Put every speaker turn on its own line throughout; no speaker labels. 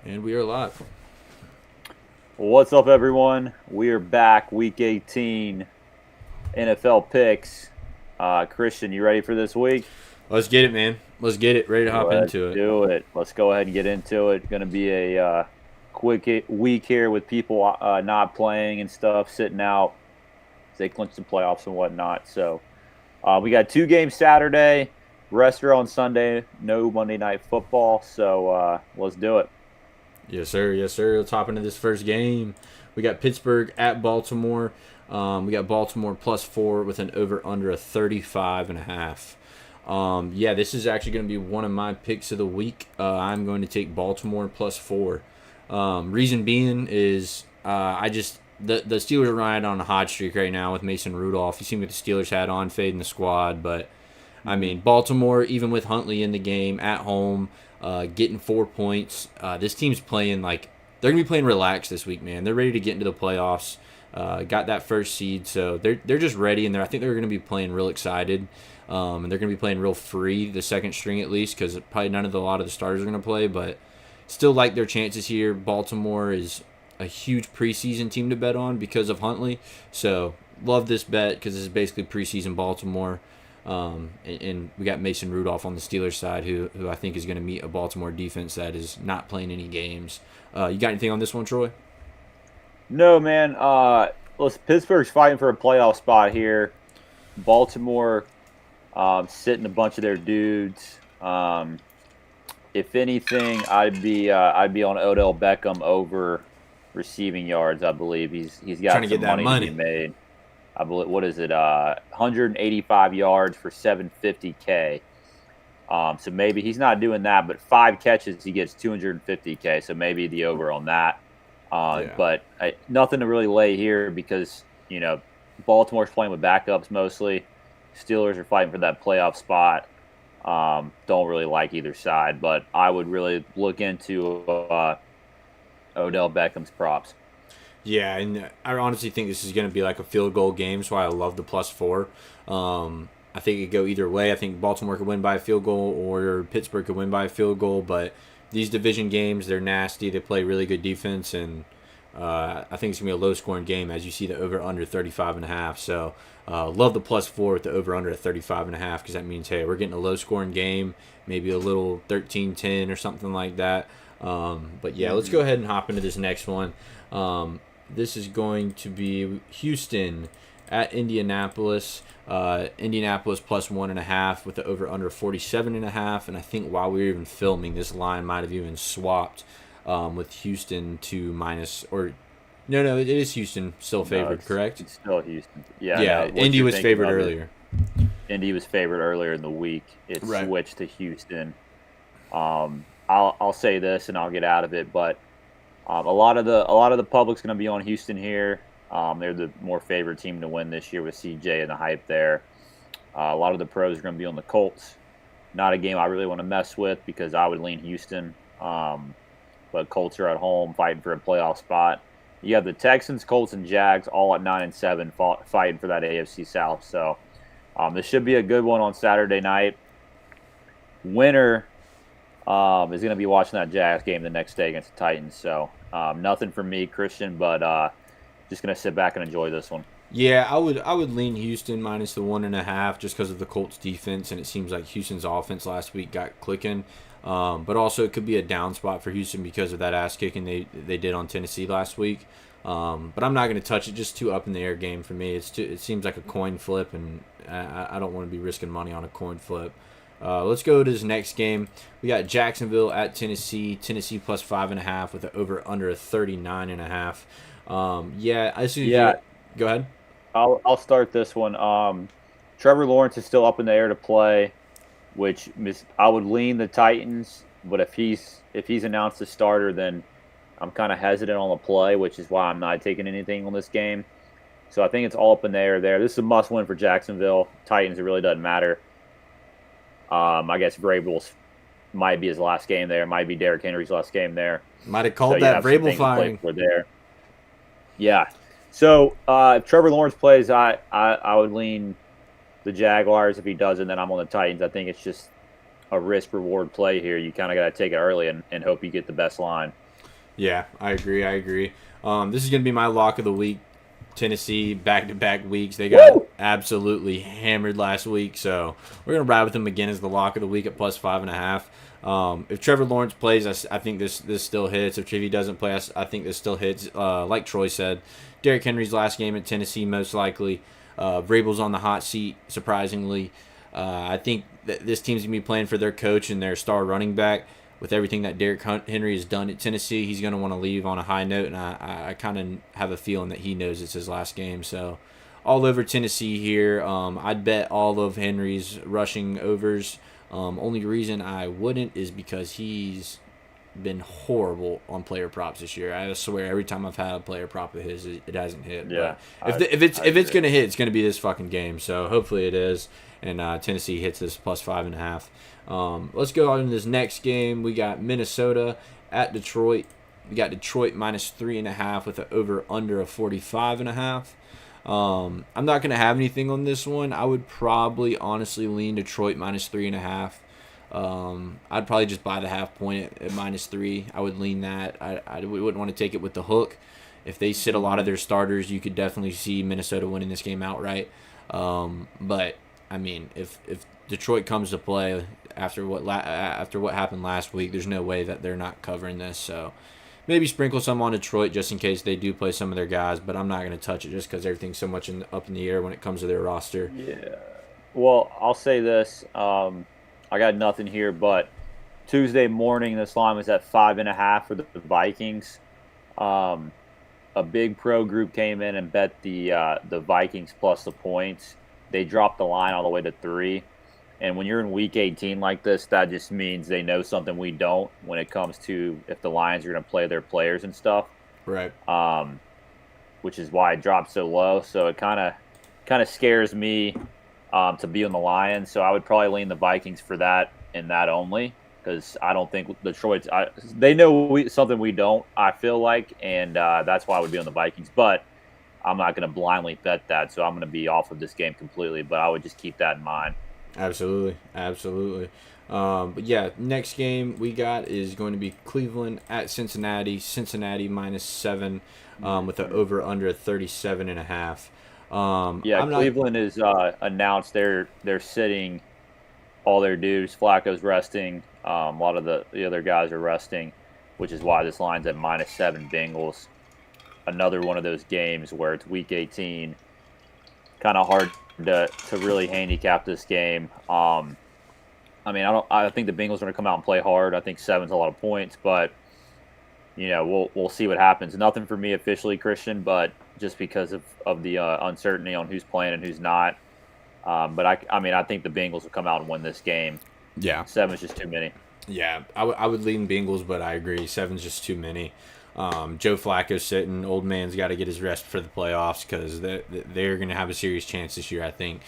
And we are live.
What's up, everyone? We are back, Week 18 NFL picks. Christian, you ready for this week?
Let's get it, man. Let's get it. Ready to hop
Let's
into it.
do it. Let's go ahead and get into it. Going to be a quick week here with people not playing and stuff, sitting out as they clinch the playoffs and whatnot. So we got 2 games Saturday, rest are on Sunday, no Monday Night Football. So let's do it.
Yes, sir. Yes, sir. Let's hop into this first game. We got Pittsburgh at Baltimore. We got Baltimore +4 with an over/under of 35.5. Yeah, this is actually going to be one of my picks of the week. I'm going to take Baltimore +4. Reason being is the Steelers are riding on a hot streak right now with Mason Rudolph. You see what the Steelers had on fading the squad, but I mean Baltimore, even with Huntley in the game at home, getting 4 points. This team's playing like they're gonna be playing relaxed this week, man. They're ready to get into the playoffs. Got that first seed, so they're just ready, and I think they're gonna be playing real excited. And they're going to be playing real free, the second string at least, because probably a lot of the starters are going to play, but still like their chances here. Baltimore is a huge preseason team to bet on because of Huntley, so love this bet because this is basically preseason Baltimore. And we got Mason Rudolph on the Steelers side, who I think is going to meet a Baltimore defense that is not playing any games. You got anything on this one, Troy?
No, man. Listen, Pittsburgh's fighting for a playoff spot here. Baltimore sitting a bunch of their dudes. If anything, I'd be on Odell Beckham over receiving yards. I believe he's
Trying
got
to get
some
that
money to be
money.
made. I believe what is it? 185 yards for 750K. So maybe he's not doing that, but 5 catches he gets 250K. So maybe the over on that.
Yeah.
But nothing to really lay here because Baltimore's playing with backups mostly. Steelers are fighting for that playoff spot. Don't really like either side, but I would really look into Odell Beckham's props.
Yeah, and I honestly think this is going to be like a field goal game, so I love the +4. I think it could go either way. I think Baltimore could win by a field goal or Pittsburgh could win by a field goal, but these division games, they're nasty. They play really good defense, and I think it's going to be a low-scoring game as you see the over-under 35.5. So love the +4 with the over-under at 35.5 because that means, hey, we're getting a low-scoring game, maybe a little 13-10 or something like that. But yeah, let's go ahead and hop into this next one. This is going to be Houston at Indianapolis. Indianapolis +1.5 with the over under 47.5. And I think while we were even filming, this line might have even swapped with Houston to minus or no, it is Houston still
No,
favored,
it's,
correct?
it's still Houston. Yeah,
Yeah,
no, what
Indy
you're
was
thinking
favored
of is
earlier.
Indy was favored earlier in the week. It
Right.
switched to Houston. I'll say this and I'll get out of it, but a lot of the public's going to be on Houston here. They're the more favored team to win this year with CJ and the hype there. A lot of the pros are going to be on the Colts. Not a game I really want to mess with because I would lean Houston. But Colts are at home fighting for a playoff spot. You have the Texans, Colts, and Jags all at 9-7 fighting for that AFC South. So this should be a good one on Saturday night. Winner is going to be watching that Jags game the next day against the Titans. So nothing for me, Christian, but just going to sit back and enjoy this one.
Yeah, I would lean Houston minus the 1.5 just because of the Colts defense, and it seems like Houston's offense last week got clicking. But also it could be a down spot for Houston because of that ass kicking they did on Tennessee last week. But I'm not going to touch it. Just too up in the air game for me. It seems like a coin flip, and I don't want to be risking money on a coin flip. Let's go to this next game. We got Jacksonville at Tennessee. Tennessee +5.5 with an over under 39.5. Yeah, I see.
Yeah,
Go ahead.
I'll start this one. Trevor Lawrence is still up in the air to play, which I would lean the Titans. But if he's announced a starter, then I'm kind of hesitant on the play, which is why I'm not taking anything on this game. So I think it's all up in the air there. This is a must win for Jacksonville. Titans, it really doesn't matter. I guess Vrabel's might be his last game there. Might be Derrick Henry's last game there.
Might have
So
called
you
that
have some
Vrabel
things to play
firing.
for there. Yeah. So if Trevor Lawrence plays, I would lean the Jaguars. If he doesn't, then I'm on the Titans. I think it's just a risk reward play here. You kind of got to take it early and hope you get the best line.
Yeah, I agree. This is going to be my lock of the week. Tennessee back-to-back weeks. They got
Woo!
absolutely hammered last week, so we're going to ride with them again as the lock of the week at plus 5.5. If Trevor Lawrence plays, I think this still hits. If he doesn't play, I think this still hits. Like Troy said, Derrick Henry's last game at Tennessee most likely. Vrabel's on the hot seat, surprisingly. I think that this team's going to be playing for their coach and their star running back. With everything that Derrick Henry has done at Tennessee, he's going to want to leave on a high note, and I kind of have a feeling that he knows it's his last game. So all over Tennessee here. I'd bet all of Henry's rushing overs. Only reason I wouldn't is because he's been horrible on player props this year. I swear every time I've had a player prop of his, it hasn't hit.
Yeah,
But if it's gonna hit, it's gonna be this fucking game. So hopefully it is, and Tennessee hits this plus 5.5. Let's go on to this next game. We got Minnesota at Detroit. We got Detroit minus 3.5 with an over under of 45.5. I'm not gonna have anything on this one. I would probably honestly lean Detroit minus 3.5. I'd probably just buy the half point at -3. I would lean that. I wouldn't want to take it with the hook. If they sit a lot of their starters, you could definitely see Minnesota winning this game outright. But I mean, if Detroit comes to play after what happened last week, there's no way that they're not covering this. So maybe sprinkle some on Detroit just in case they do play some of their guys. But I'm not going to touch it just because everything's so much up in the air when it comes to their roster.
Yeah. Well, I'll say this. I got nothing here, but Tuesday morning, this line was at 5.5 for the Vikings. A big pro group came in and bet the Vikings plus the points. They dropped the line all the way to 3. And when you're in Week 18 like this, that just means they know something we don't when it comes to if the Lions are going to play their players and stuff.
Right.
Which is why it dropped so low. So it kind of scares me to be on the Lions. So I would probably lean the Vikings for that and that only, because I don't think Detroit's they know something we don't, I feel like, and that's why I would be on the Vikings. But I'm not going to blindly bet that, so I'm going to be off of this game completely. But I would just keep that in mind.
Absolutely. But yeah, next game we got is going to be Cleveland at Cincinnati. Cincinnati -7 with an over under 37.5.
Cleveland is announced they're sitting all their dudes. Flacco's resting. A lot of the other guys are resting, which is why this line's at -7 Bengals. Another one of those games where it's Week 18. Kind of hard to really handicap this game. I think the Bengals are going to come out and play hard. I think 7's a lot of points, but we'll see what happens. Nothing for me officially, Christian, but just because of the uncertainty on who's playing and who's not. But I think the Bengals will come out and win this game.
Yeah,
7's just too many.
Yeah, I would lean Bengals, but I agree 7's just too many. Joe Flacco's sitting. Old man's got to get his rest for the playoffs because they're going to have a serious chance this year, I think.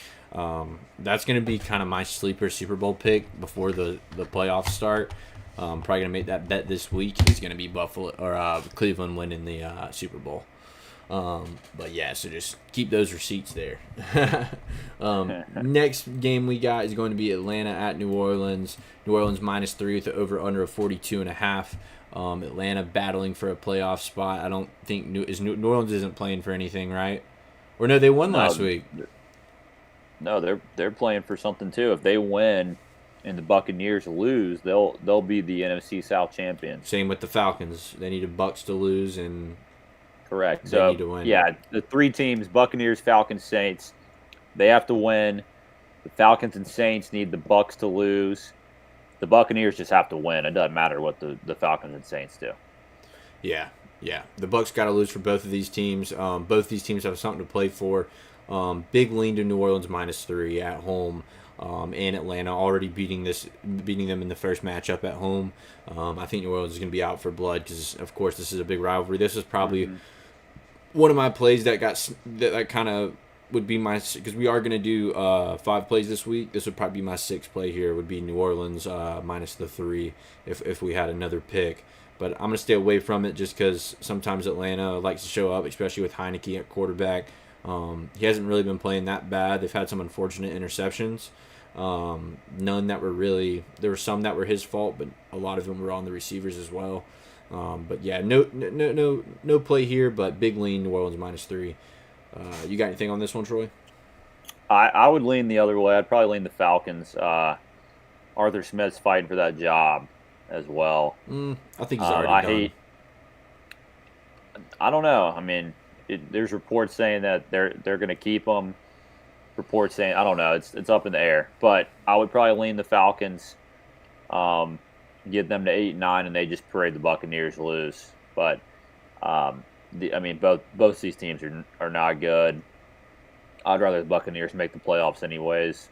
That's going to be kind of my sleeper Super Bowl pick before the playoffs start. Probably going to make that bet this week. It's going to be Cleveland winning the Super Bowl. But yeah, so just keep those receipts there. Next game we got is going to be Atlanta at New Orleans. New Orleans -3 with the over under of 42.5. Atlanta battling for a playoff spot. I don't think New Orleans isn't playing for anything, right? Or no, they won last week.
No, they're playing for something too. If they win and the Buccaneers lose, they'll be the NFC South champions.
Same with the Falcons. They need the Bucks to lose and
correct.
They need to win.
Yeah, the 3 teams: Buccaneers, Falcons, Saints. They have to win. The Falcons and Saints need the Bucks to lose. The Buccaneers just have to win. It doesn't matter what the Falcons and Saints do.
Yeah. The Bucks got to lose for both of these teams. Both these teams have something to play for. Big lean to New Orleans -3 at home. And Atlanta already beating them in the first matchup at home. I think New Orleans is going to be out for blood because, of course, this is a big rivalry. This is probably one of my plays that kind of would be my, because we are going to do 5 plays this week. This would probably be my 6th play here. Would be New Orleans -3 if we had another pick. But I'm going to stay away from it just because sometimes Atlanta likes to show up, especially with Heineke at quarterback. He hasn't really been playing that bad. They've had some unfortunate interceptions. None that were really. There were some that were his fault, but a lot of them were on the receivers as well. But yeah, no play here, but big lean New Orleans -3. You got anything on this one, Troy?
I would lean the other way. I'd probably lean the Falcons. Arthur Smith's fighting for that job as well.
I think he's already done.
I don't know. I mean, there's reports saying that they're going to keep him. Reports saying I don't know. It's up in the air. But I would probably lean the Falcons. Get them to 8-9, and they just parade the Buccaneers lose. But I mean, both these teams are not good. I'd rather the Buccaneers make the playoffs anyways.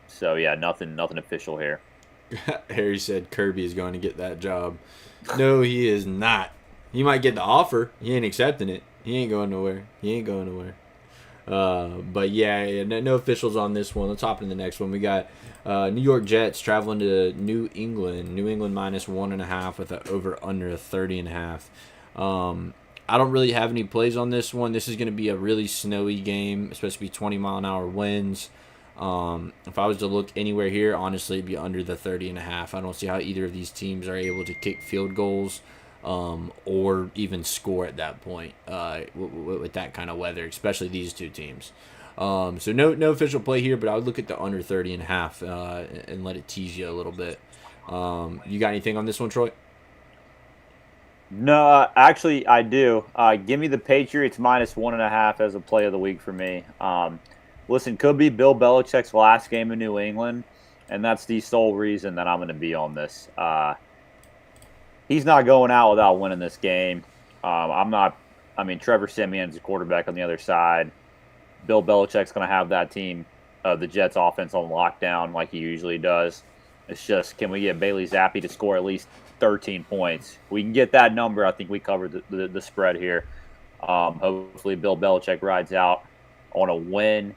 So yeah, nothing official here.
Harry said Kirby is going to get that job. No, he is not. He might get the offer. He ain't accepting it. He ain't going nowhere. But yeah, no officials on this one. Let's hop into the next one. We got New York Jets traveling to New England. New England -1.5 with an over under 30.5. I don't really have any plays on this one. This is going to be a really snowy game. It's supposed to be 20-mile-an-hour winds. If I was to look anywhere here, honestly, it'd be under the 30.5. I don't see how either of these teams are able to kick field goals or even score at that point with that kind of weather, especially these two teams. So no official play here, but I would look at the under 30.5 and let it tease you a little bit. You got anything on this one, Troy?
No, actually, I do. Give me the Patriots -1.5 as a play of the week for me. Listen, could be Bill Belichick's last game in New England, and that's the sole reason that I'm going to be on this. He's not going out without winning this game. Trevor Siemian's the quarterback on the other side. Bill Belichick's going to have that team, the Jets offense on lockdown like he usually does. It's just, can we get Bailey Zappi to score at least 13 points? We can get that number. I think we covered the spread here. Hopefully Bill Belichick rides out on a win.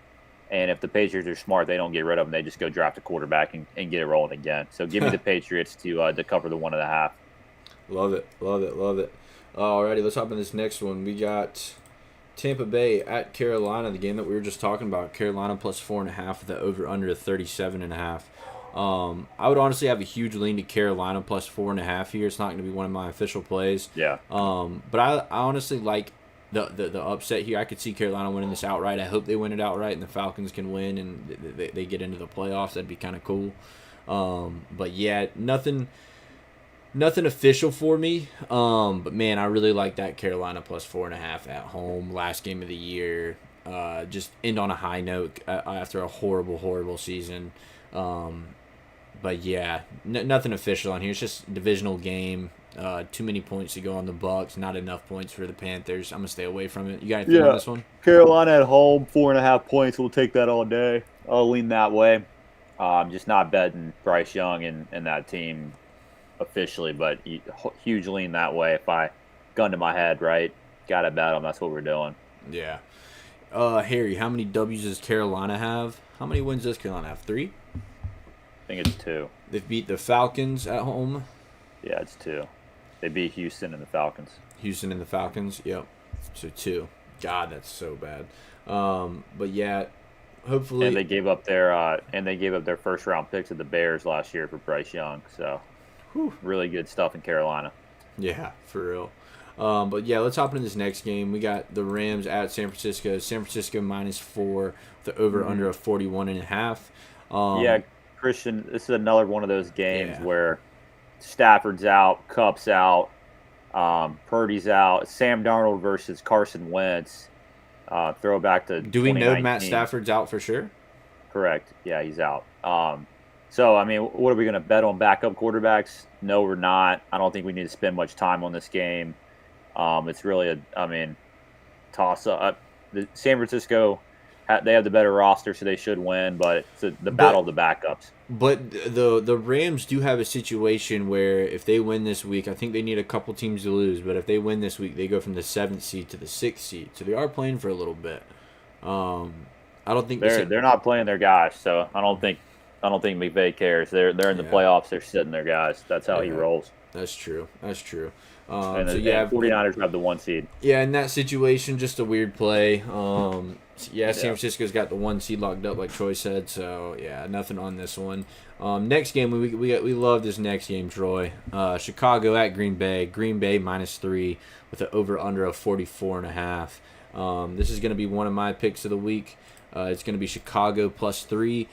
And if the Patriots are smart, they don't get rid of them. They just go draft a quarterback and get it rolling again. So give me the Patriots to cover the 1.5.
Love it. Alrighty, let's hop in this next one. We got Tampa Bay at Carolina, the game that we were just talking about. Carolina +4.5 with the over under 37.5. I would honestly have a huge lean to Carolina +4.5 here. It's not going to be one of my official plays.
Yeah.
But I honestly like the upset here. I could see Carolina winning this outright. I hope they win it outright and the Falcons can win and they get into the playoffs. That'd be kind of cool. But yeah, nothing official for me. But man, I really like that Carolina +4.5 at home. Last game of the year. Just end on a high note after a horrible season. But yeah, nothing official on here. It's just a divisional game. Too many points to go on the Bucs. Not enough points for the Panthers. I'm gonna stay away from it. You got anything on this one?
Carolina at home, 4.5 points. We'll take that all day. I'll lean that way. Just not betting Bryce Young and that team officially, but huge lean that way. If I gun to my head, right, gotta bet them. That's what we're doing.
Yeah. Harry, how many W's does Carolina have? How many wins does Carolina have? 3?
I think it's 2.
They've beat the Falcons at home.
Yeah, it's 2. They beat Houston and the Falcons.
Yep. So 2. God, that's so bad. But yeah, hopefully.
And they gave up their first round pick to the Bears last year for Bryce Young. So, really good stuff in Carolina.
Yeah, for real. But yeah, let's hop into this next game. We got the Rams at San Francisco. San Francisco -4, the over under of 41.5.
Yeah, Christian, this is another one of those games where Stafford's out, Kupp's out, Purdy's out. Sam Darnold versus Carson Wentz. Throwback to
Do we know Matt Stafford's out for sure?
Correct. Yeah, he's out. So, I mean, what are we going to bet on backup quarterbacks? No, we're not. I don't think we need to spend much time on this game. It's really toss-up. San Francisco, they have the better roster, so they should win, but it's the battle of the backups.
But the Rams do have a situation where if they win this week, I think they need a couple teams to lose, but if they win this week, they go from the 7th seed to the 6th seed. So they are playing for a little bit. I don't think
they're not playing their guys, so I don't think McVay cares. They're in the playoffs. They're sitting their guys. That's how he rolls.
That's true.
And
so
49ers have the 1 seed.
Yeah, in that situation, just a weird play. Yeah, San Francisco's got the 1 seed locked up, like Troy said. So yeah, nothing on this one. Next game, we love this next game, Troy. Chicago at Green Bay. Green Bay -3 with an over under of 44.5. This is going to be one of my picks of the week. It's going to be Chicago +3.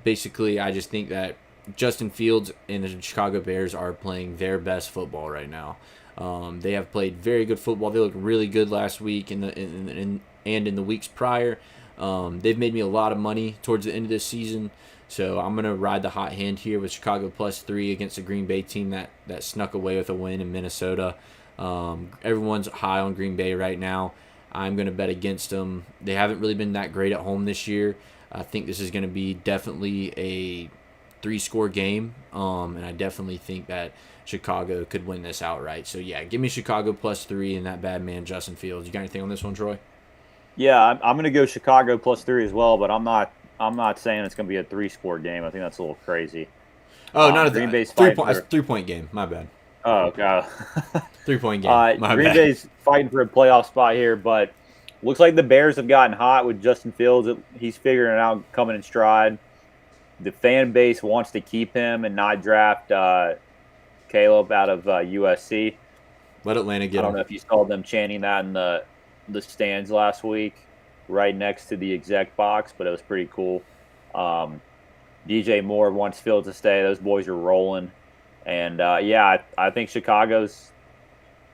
Basically, I just think that Justin Fields and the Chicago Bears are playing their best football right now. They have played very good football. They looked really good last week and in the weeks prior. They've made me a lot of money towards the end of this season. So I'm going to ride the hot hand here with Chicago +3 against the Green Bay team that snuck away with a win in Minnesota. Everyone's high on Green Bay right now. I'm going to bet against them. They haven't really been that great at home this year. I think this is going to be definitely a 3-score game, and I definitely think that Chicago could win this outright. So, yeah, give me Chicago +3 and that bad man Justin Fields. You got anything on this one, Troy?
Yeah, I'm going to go Chicago +3 as well, but I'm not saying it's going to be a 3-score game. I think that's a little crazy.
Oh, not a
Green Bay's
3-point game. My bad.
Oh, God.
3-point game. My
Green
bad.
Bay's fighting for a playoff spot here, but looks like the Bears have gotten hot with Justin Fields. He's figuring it out, coming in stride. The fan base wants to keep him and not draft Caleb out of USC.
Let Atlanta get him.
I don't know if you saw them chanting that in the stands last week, right next to the exec box, but it was pretty cool. DJ Moore wants Fields to stay. Those boys are rolling. And, I think Chicago's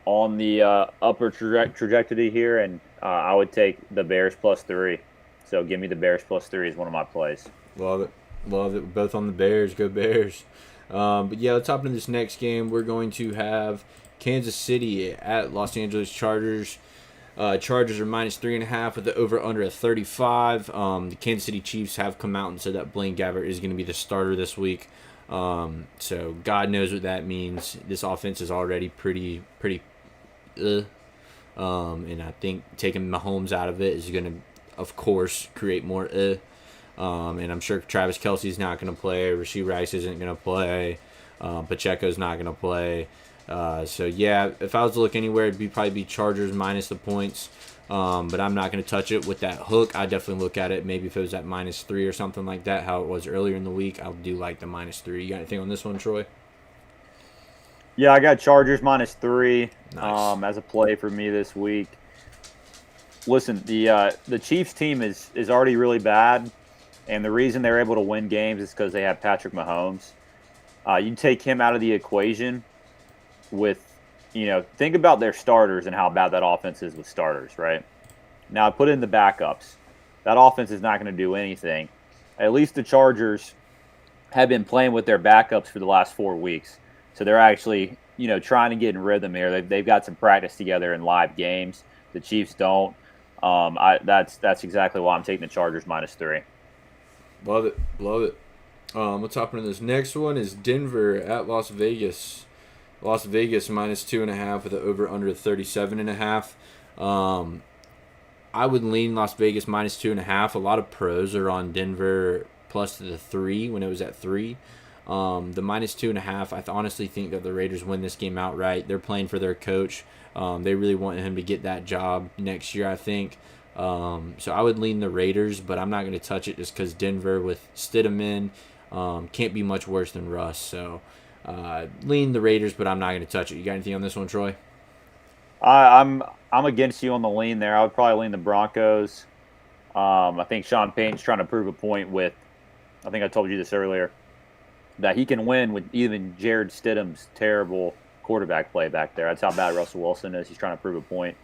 on the upper trajectory here, and I would take the Bears +3. So give me the Bears +3 as one of my plays.
Love it. Love it. Both on the Bears. Go Bears. But, yeah, let's hop into this next game. We're going to have Kansas City at Los Angeles Chargers. Chargers are -3.5 with the over-under at 35. The Kansas City Chiefs have come out and said that Blaine Gabbert is going to be the starter this week. So God knows what that means. This offense is already pretty. And I think taking Mahomes out of it is going to, of course, create more. And I'm sure Travis Kelce's not going to play. Rashee Rice isn't going to play. Pacheco's not going to play. So, yeah, if I was to look anywhere, it'd probably be Chargers minus the points. But I'm not going to touch it with that hook. I definitely look at it maybe if it was at -3 or something like that, how it was earlier in the week. I do like the -3. You got anything on this one, Troy?
Yeah, I got Chargers -3
Nice.
as a play for me this week. Listen, the Chiefs team is already really bad, and the reason they're able to win games is because they have Patrick Mahomes. You take him out of the equation with, think about their starters and how bad that offense is with starters, right? Now, put in the backups. That offense is not going to do anything. At least the Chargers have been playing with their backups for the last 4 weeks. So they're actually, trying to get in rhythm here. They've got some practice together in live games. The Chiefs don't. That's exactly why I'm taking the Chargers -3.
Love it. Love it. What's happening? This next one is Denver at Las Vegas. Las Vegas -2.5 with an over-under 37.5. I would lean Las Vegas -2.5. A lot of pros are on Denver plus the 3 when it was at 3. The -2.5, I honestly think that the Raiders win this game outright. They're playing for their coach. They really want him to get that job next year, I think. So I would lean the Raiders, but I'm not going to touch it just because Denver with Stidham in can't be much worse than Russ. So lean the Raiders, but I'm not going to touch it. You got anything on this one, Troy?
I'm against you on the lean there. I would probably lean the Broncos. I think Sean Payton's trying to prove a point with, I think I told you this earlier, that he can win with even Jared Stidham's terrible quarterback play back there. That's how bad Russell Wilson is. He's trying to prove a point.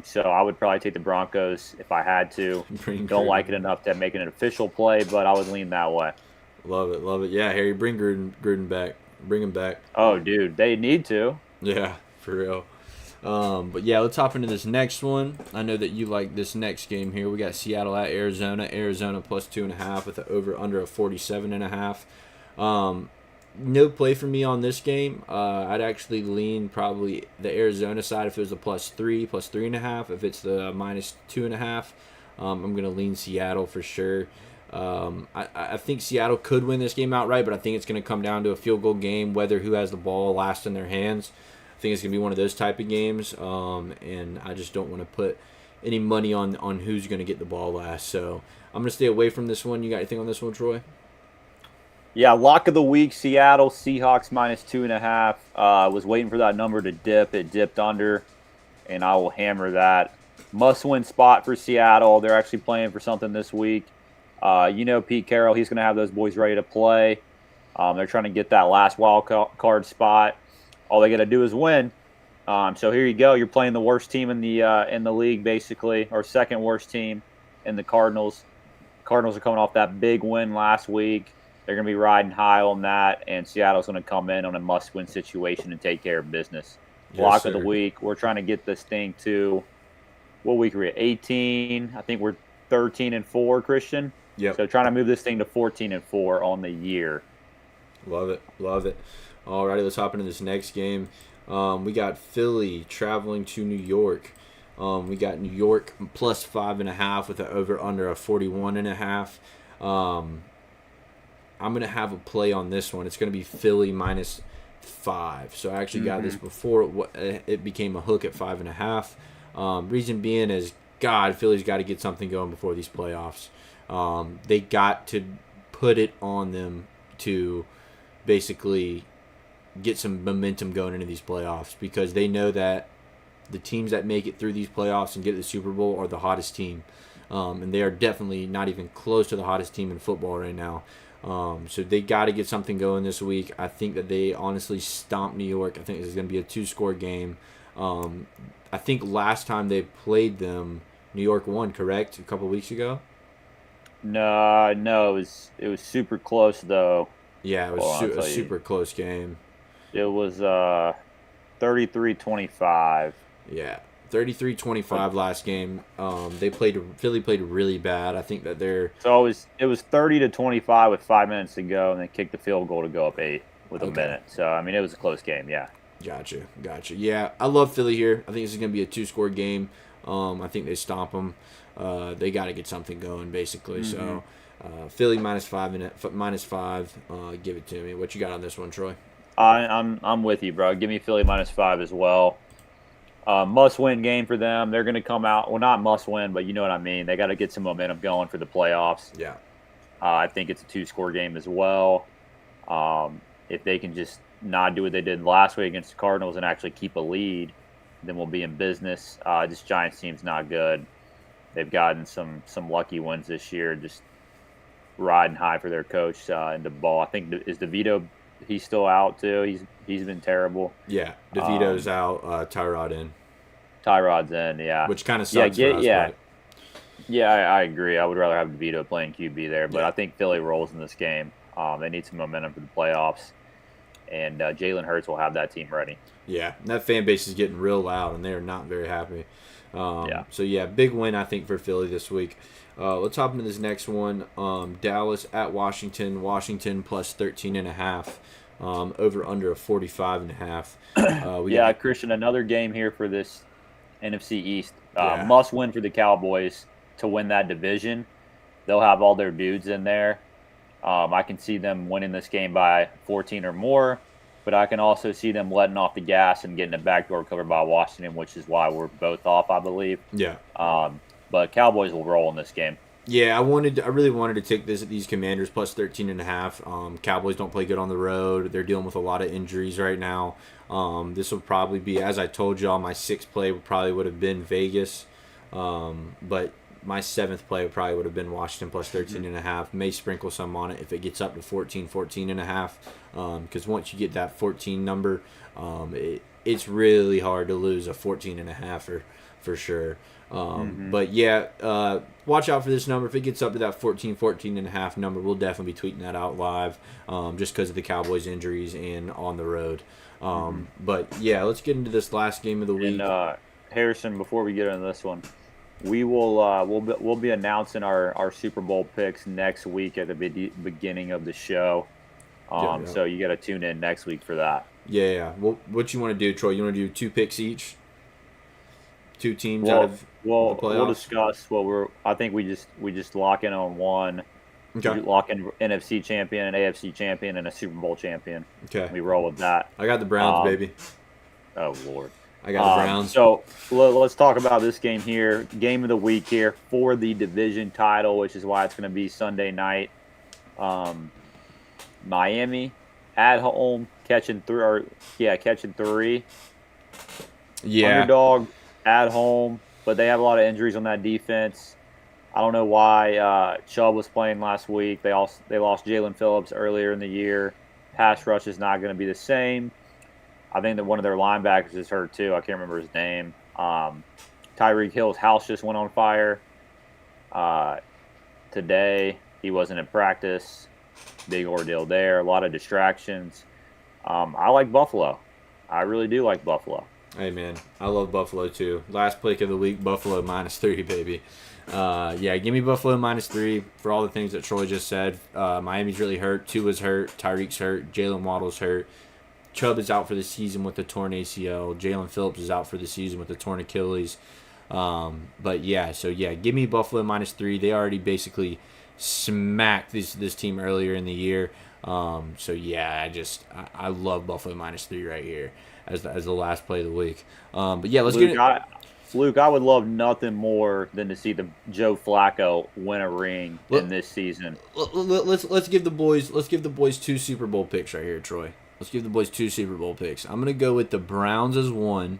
So I would probably take the Broncos if I had to. Don't like it enough to make it an official play, but I would lean that way.
Love it, love it. Yeah, Harry, bring Gruden back. Bring him back.
Oh, dude, they need to.
Yeah, for real. But yeah, let's hop into this next one. I know that you like this next game here. We got Seattle at Arizona. Arizona +2.5 with an over/under of 47.5. No play for me on this game. I'd actually lean probably the Arizona side if it was a +3, +3.5. If it's the -2.5, I'm gonna lean Seattle for sure. I think Seattle could win this game outright, but I think it's going to come down to a field goal game, whether who has the ball last in their hands. I think it's going to be one of those type of games, and I just don't want to put any money on who's going to get the ball last. So I'm going to stay away from this one. You got anything on this one, Troy?
Yeah, lock of the week, Seattle Seahawks -2.5. Was waiting for that number to dip. It dipped under, and I will hammer that. Must-win spot for Seattle. They're actually playing for something this week. Pete Carroll, he's going to have those boys ready to play. They're trying to get that last wild card spot. All they got to do is win. So here you go. You're playing the worst team in the league, basically, or second worst team in the Cardinals. Cardinals are coming off that big win last week. They're going to be riding high on that, and Seattle's going to come in on a must-win situation and take care of business. Lock of the week. We're trying to get this thing to, what week are we at? 18. I think we're 13-4, Christian.
Yep.
So trying to move this thing to 14-4 on the year.
Love it. Alrighty, let's hop into this next game. We got Philly traveling to New York. We got New York plus 5.5 with an over/under of 41.5. I'm going to have a play on this one. It's going to be Philly -5. So I actually got this before it became a hook at 5.5. Reason being is, God, Philly's got to get something going before these playoffs. They got to put it on them to basically get some momentum going into these playoffs, because they know that the teams that make it through these playoffs and get to the Super Bowl are the hottest team. And they are definitely not even close to the hottest team in football right now. So they got to get something going this week. I think that they honestly stomped New York. I think this is going to be a 2-score game. I think last time they played them, New York won, correct? A couple weeks ago?
No, it was super close though.
Yeah, it was a super close game.
It was 33-25.
Yeah, 33-25 last game. Philly played really bad. I think that they're...
So it was 30-25 with 5 minutes to go, and they kicked the field goal to go up 8 with a minute. So, I mean, it was a close game, yeah.
Gotcha. Yeah, I love Philly here. I think this is going to be a 2-score game. I think they stomp them. They got to get something going, basically. So, Philly -5. Give it to me. What you got on this one, Troy?
I'm with you, bro. Give me Philly -5 as well. Must-win game for them. They're going to come out. Well, not must-win, but you know what I mean. They got to get some momentum going for the playoffs.
Yeah.
I think it's a 2-score game as well. If they can just not do what they did last week against the Cardinals and actually keep a lead, then we'll be in business. This Giants team's not good. They've gotten some lucky wins this year, just riding high for their coach and the ball. I think is DeVito. He's still out too. He's been terrible.
Yeah, DeVito's out. Tyrod's in.
Tyrod's in. Yeah,
which kind of sucks for us.
Yeah, yeah. I agree. I would rather have DeVito playing QB there, but I think Philly rolls in this game. They need some momentum for the playoffs, and Jalen Hurts will have that team ready.
Yeah, that fan base is getting real loud, and they are not very happy. So, yeah, big win, I think, for Philly this week. Let's hop into this next one. Dallas at Washington. Washington plus 13.5. Over under a 45.5.
Christian, another game here for this NFC East. Must win for the Cowboys to win that division. They'll have all their dudes in there. I can see them winning this game by 14 or more. But I can also see them letting off the gas and getting a backdoor cover by Washington, which is why we're both off, I believe.
Yeah.
But Cowboys will roll in this game.
Yeah, I really wanted to take these Commanders plus 13.5. Cowboys don't play good on the road. They're dealing with a lot of injuries right now. This will probably be, as I told y'all, my 6th play would have been Vegas. But my 7th play probably would have been Washington plus 13.5. May sprinkle some on it if it gets up to 14.5. Because once you get that 14 number, it's really hard to lose a 14.5 for sure. But yeah, watch out for this number. If it gets up to that 14.5 number, we'll definitely be tweeting that out live, just because of the Cowboys' injuries and on the road. But yeah, let's get into this last game of the week.
And Harrison, before we get into this one, we will we'll be announcing our Super Bowl picks next week at the beginning of the show. So you got to tune in next week for that.
Yeah. What you want to do, Troy? You want to do 2 picks each? 2 teams out of the playoffs?
We'll discuss I think we just lock in on one.
Okay.
We lock in NFC champion, an AFC champion, and a Super Bowl champion.
Okay.
We roll with that.
I got the Browns, baby.
Oh Lord.
I got the Browns.
So let's talk about this game here. Game of the week here for the division title, which is why it's going to be Sunday night. Miami at home catching three.
Yeah.
Underdog at home, but they have a lot of injuries on that defense. I don't know why Chubb was playing last week. They lost Jalen Phillips earlier in the year. Pass rush is not going to be the same. I think that one of their linebackers is hurt too. I can't remember his name. Tyreek Hill's house just went on fire today. He wasn't in practice. Big ordeal there. A lot of distractions. I like Buffalo. I really do like Buffalo.
Hey, man. I love Buffalo, too. Last pick of the week, Buffalo -3, baby. Yeah, give me Buffalo -3 for all the things that Troy just said. Miami's really hurt. Tua's hurt. Tyreek's hurt. Jalen Waddle's hurt. Chubb is out for the season with the torn ACL. Jalen Phillips is out for the season with the torn Achilles. But, yeah, give me Buffalo -3. They already basically smacked this team earlier in the year. I love Buffalo -3 right here as the last play of the week. But yeah, let's get it.
Luke, I would love nothing more than to see the Joe Flacco win a ring in this season.
Let's give the boys 2 Super Bowl picks right here, Troy. Let's give the boys 2 Super Bowl picks. I'm gonna go with the Browns as 1,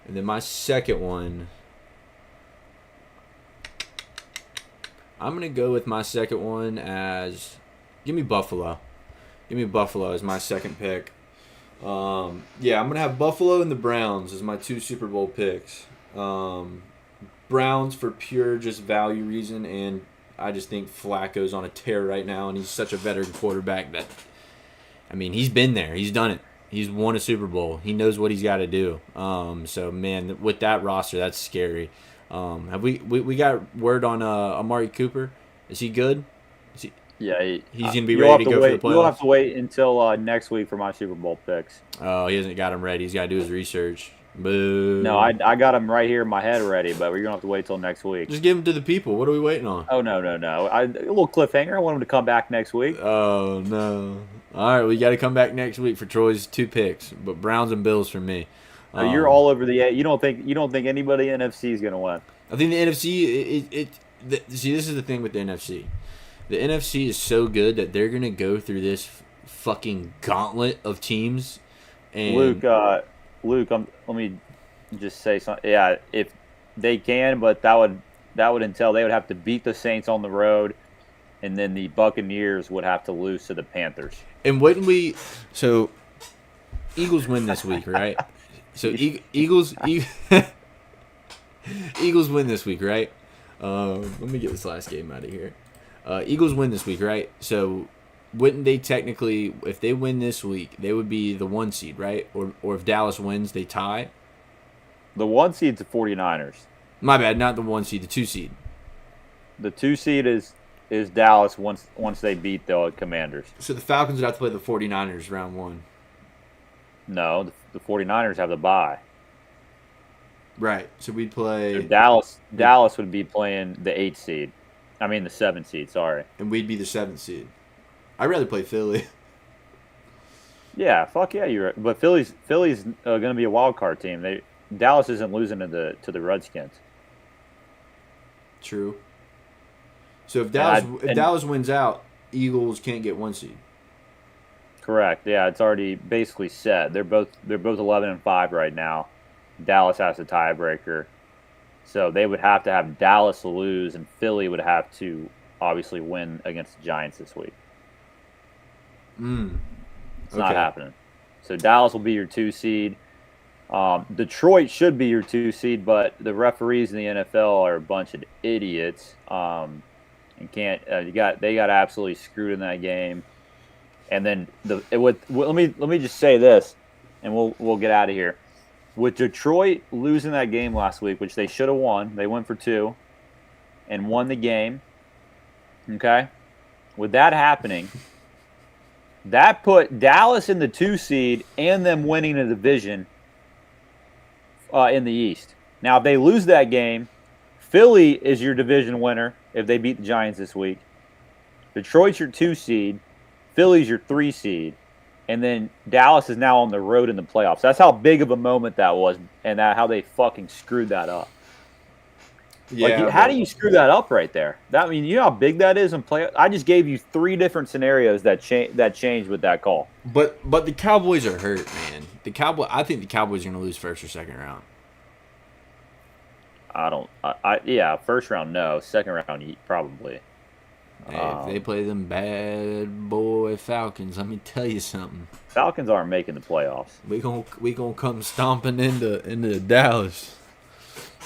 and then my second one. I'm going to go with my second one as... Give me Buffalo. Give me Buffalo as my second pick. I'm going to have Buffalo and the Browns as my 2 Super Bowl picks. Browns for pure just value reason, and I just think Flacco's on a tear right now, and he's such a veteran quarterback that... I mean, he's been there. He's done it. He's won a Super Bowl. He knows what he's got to do. Man, with that roster, that's scary. Have we got word on Amari Cooper? Is he good?
Yeah,
he's gonna be ready to go for the playoffs.
You'll have to wait until next week for my Super Bowl picks.
Oh, he hasn't got him ready. He's got to do his research. Boo.
No, I got him right here in my head ready, but we're gonna have to wait till next week.
Just give him to the people. What are we waiting on?
Oh no! A little cliffhanger. I want him to come back next week.
Oh no! All right, we got to come back next week for Troy's 2 picks, but Browns and Bills for me.
You're all over the. You don't think anybody in NFC is gonna win?
I think the NFC. See, this is the thing with the NFC. The NFC is so good that they're gonna go through this fucking gauntlet of teams. And
Luke, let me just say something. Yeah, if they can, but that would entail they would have to beat the Saints on the road, and then the Buccaneers would have to lose to the Panthers.
And so Eagles win this week, right? So Eagles win this week, right? Let me get this last game out of here. Eagles win this week, right? So wouldn't they technically, if they win this week, they would be the 1 seed, right? Or if Dallas wins, they tie?
The 1 seed's the 49ers.
My bad, not the 1 seed, the 2 seed.
The 2 seed is Dallas once they beat the Commanders.
So the Falcons would have to play the 49ers round 1.
No, the 49ers have the bye.
Right. So we'd play...
So Dallas would be playing the 8 seed. I mean the 7 seed, sorry.
And we'd be the 7th seed. I'd rather play Philly.
Yeah, fuck yeah, you're right. But Philly's going to be a wild card team. Dallas isn't losing to the Redskins.
True. So if Dallas wins out, Eagles can't get 1 seed.
Correct. Yeah, it's already basically set. They're both 11-5 right now. Dallas has the tiebreaker. So they would have to have Dallas lose, and Philly would have to obviously win against the Giants this week. It's not happening. So Dallas will be your 2 seed. Detroit should be your 2 seed, but the referees in the NFL are a bunch of idiots. And they got absolutely screwed in that game. And then let me just say this, and we'll get out of here. With Detroit losing that game last week, which they should have won, they went for 2 and won the game. Okay? With that happening, that put Dallas in the 2 seed and them winning the division in the East. Now, if they lose that game, Philly is your division winner if they beat the Giants this week. Detroit's your 2 seed. Philly's your 3 seed. and then Dallas is now on the road in the playoffs. That's how big of a moment that was, and how they fucking screwed that up.
Yeah.
Like, how do you screw that up right there? That, I mean, you know how big that is in play. I just gave you 3 different scenarios that changed with that call.
But the Cowboys are hurt, man. I think the Cowboys are going to lose first or second round.
Yeah, first round no, second round probably.
Hey, if they play them bad boy Falcons, let me tell you something.
Falcons aren't making the playoffs.
We gonna come stomping into Dallas.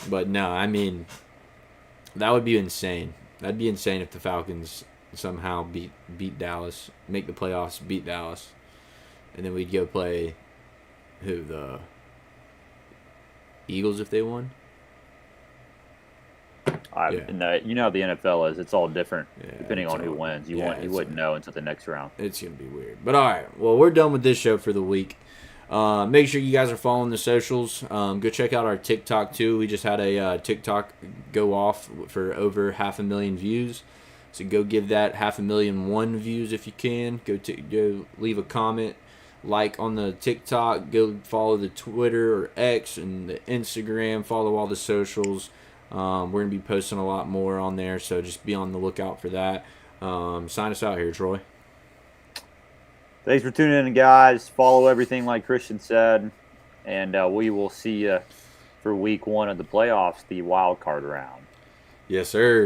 But no, I mean, that would be insane. That'd be insane if the Falcons somehow beat Dallas, make the playoffs, beat Dallas, and then we'd go play the Eagles if they won.
No, you know how the NFL is. It's all different depending on who wins. You wouldn't know until the next round.
It's going to be weird. But all right. Well, we're done with this show for the week. Make sure you guys are following the socials. Go check out our TikTok, too. We just had a TikTok go off for over 500,000 views. So go give that 500,001 views if you can. Go leave a comment. Like on the TikTok. Go follow the Twitter or X and the Instagram. Follow all the socials. We're going to be posting a lot more on there, so just be on the lookout for that. Sign us out here, Troy.
Thanks for tuning in, guys. Follow everything like Christian said, and we will see you for week 1 of the playoffs, the wild card round.
Yes, sir.